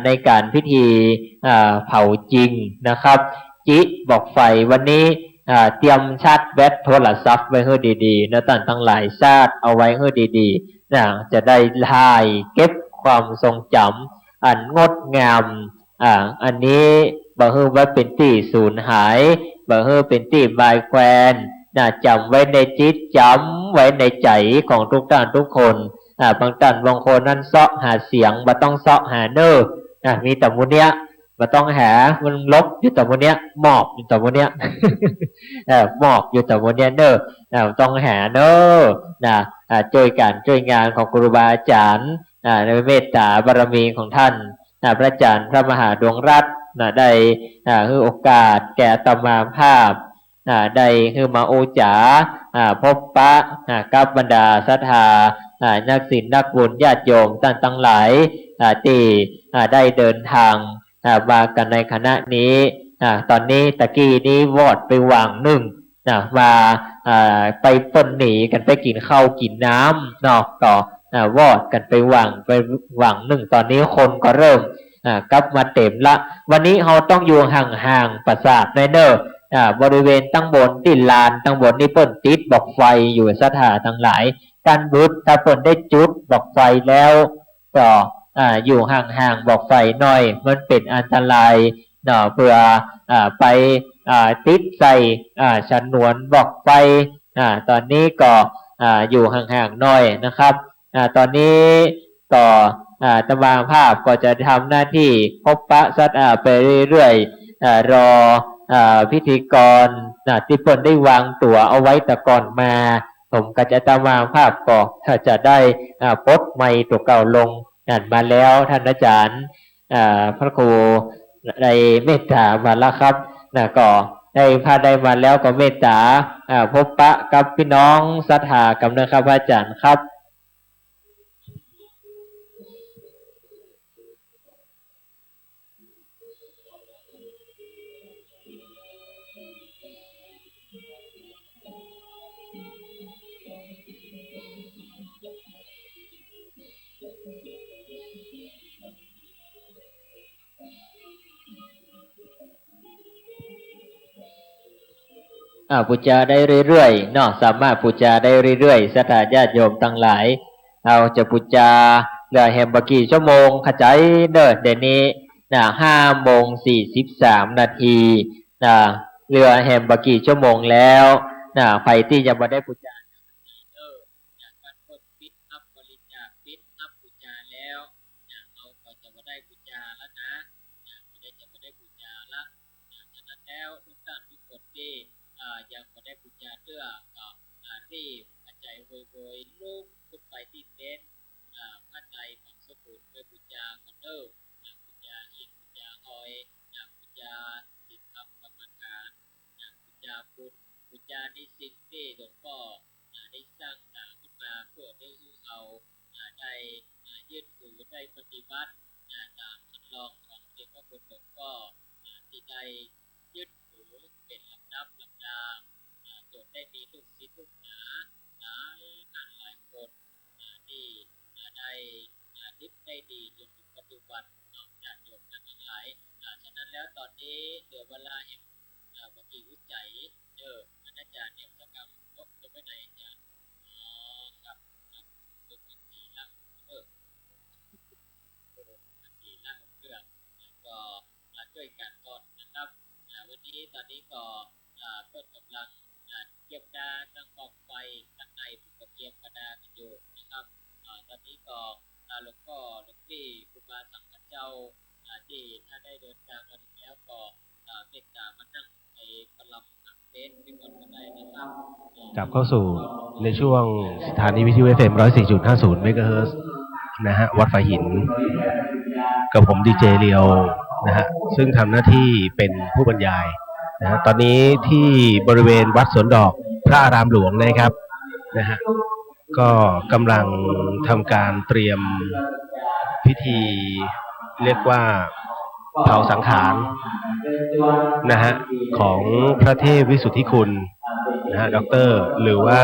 [SPEAKER 2] ในการพิธีเผาจริงนะครับจิบอกไฟวันนี้เตรียมชาร์จแบตโทรศัพท์ไว้ให้ดีๆนะท่านทั้งหลายชาร์จเอาไว้ให้ดีๆจะได้ถ่ายเก็บความทรงจำอันงดงามอันนี้บ่ฮือว่าเป็นที่สูญหายบ่ฮือเป็นที่บายแควนจำไว้ในจิตจำไว้ในใจของทุกท่านทุกคนบางท่านบางคนนั้นเสาะหาเสียงบ่ต้องเสาะหาเน้อมีแต่มูเนี้ยบ่ต้องหามันลบอยู่แต่มูเนี้ยหมอบอยู่แต่มูเนี้ยหมอบอยู่แต่มูเนี้ยเน้อต้องหาเน้อช่วยกันช่วยงานของครูบาอาจารย์ในเมตตาบารมีของท่านพระอาจารย์พระมหาดวงรัตน์ได้ให้โอกาสแก่อาตมาภาพได้ให้มาโอจาพบปะกับบรรดาศรัทธานักศิลป์นักบุญญาติโยมท่านทั้งหลายที่ได้เดินทางมากันในคณะนี้ตอนนี้ตะกี้นี้วอดไปวางหนึ่งมาไปป้นหนีกันไปกินข้าวกินน้ำนอกต่อวอดกันไปวางหนึ่งตอนนี้คนก็เริ่มกลับมาเต็มละวันนี้เราต้องอยู่ห่างๆปราสาทในเนอบริเวณตั้งบนที่ลานตั้งบนนี่เปิ้นติดบอกไฟอยู่สถานทั้งหลายการบุตรถ้าเปิ้นได้จุดบอกไฟแล้วก็อยู่ห่างๆบอกไฟหน่อยมันเป็นอันตรายเนาะเพื่อไปติดใส่ฉนวนบอกไฟตอนนี้ก็อยู่ห่างๆหน่อยนะครับตอนนี้ก็ตบางภาพก็จะทำหน้าที่พบปะสัตว์ไปเรื่อยๆรอพิธีกรที่เพิ่นได้วางตั๋วเอาไว้แต่ก่อนมาผมก็จะตามภาพก็จะได้ปลดไมค์ตัวเก่าลงมาแล้วท่านอาจารย์พระครูได้เมตตามาแล้วครับก็ได้มาแล้วก็เมตตาพบปะกับพี่น้องศรัทธากับนะครับอาจารย์ครับ บูชาได้เรื่อยๆเนาะสามารถบูชาได้เรื่อยๆศรัทธาญาติโยมทั้งหลายเราจะบูชาเหลือแฮมบะกี่ชั่วโมงขจายเด้อเดี๋ยวนี้5:43 นาทีเรือแฮมบะกี่ชั่วโมงแล้วใครที่ยังไม่ได้บูชาจากการกดปิดอัพบริจาคปิดอัพบูชาแล้วเราก็จะไม่ได้บูชาแล้วนะไม่ได้บูชาละฉะนั้นแล้วทุกท่านทุกคนที่ยังไม่ได้บูชาเตื้อก็รีบกระจายโวยลูกขึ้นไปที่เต็นท์พระใจของสกุลไปบูชากันเด้อบูชาอิฐบูชาหอยบูชาติดคำกรรมฐานบูชาบุญบูชาในสิ่งที่หลวงพ่อได้สร้างสรรค์ขึ้นมาเพื่อได้ให้เราได้ยึดถือได้ปฏิบัติตามคำลองของเจ้าพระคุณหลวงพ่อที่ได้ยึดถือเป็นลำดับลำดาจนได้มีลูกศิษย์ลูกหาหลายท่านหลายคนที่ได้ดิบได้ดีจนถึงปัจจุบันญาติโยมทั้งหลายฉะนั้นแล้วตอนนี้เหลือเวลาเห็นบางทีวิจัยอาจารย์เนี่ยสักคำจะไปไหนเนี่ยครับเป็นปีละปีละเรื่องก็ช่วยกันก่อนนะครับวันนี้ตอนนี้ก็เพิ่มกำลังเกี่ยวดาตั้งกองไฟตั้งในผู้เกี่ยวกระดากันอยู่นะครับตอนนี้ก็หลวงพ่อหลวงพี่ครูบาสังฆเจ้าที่ถ้าได้เดินทางมาถึงแล้วก็เมตตามานั่งในพลังอักเสบที่ก่อนก็ได้นะครับ
[SPEAKER 3] กลับเข้าสู่ในช่วงสถานีวิทยุ FM 104.50 เมกะเฮิรตซ์นะฮะวัดฝายหินกับผมดีเจเรียวนะฮะซึ่งทำหน้าที่เป็นผู้บรรยายนะฮะตอนนี้ที่บริเวณวัดสวนดอกพระอารามหลวงนะครับนะฮะก็กำลังทำการเตรียมพิธีเรียกว่าเผาสังขารนะฮะของพระเทพวิสุทธิคุณนะฮะด็อกเตอร์หรือว่า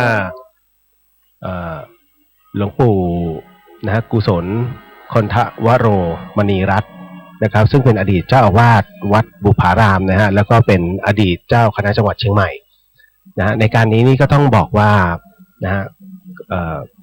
[SPEAKER 3] หลวงปู่นะฮะกุศลคนทวโรมณีรัตน์นะครับซึ่งเป็นอดีตเจ้าอาวาสวัดบุพารามนะฮะแล้วก็เป็นอดีตเจ้าคณะจังหวัดเชียงใหม่นะฮะในการนี้นี่ก็ต้องบอกว่านะฮะ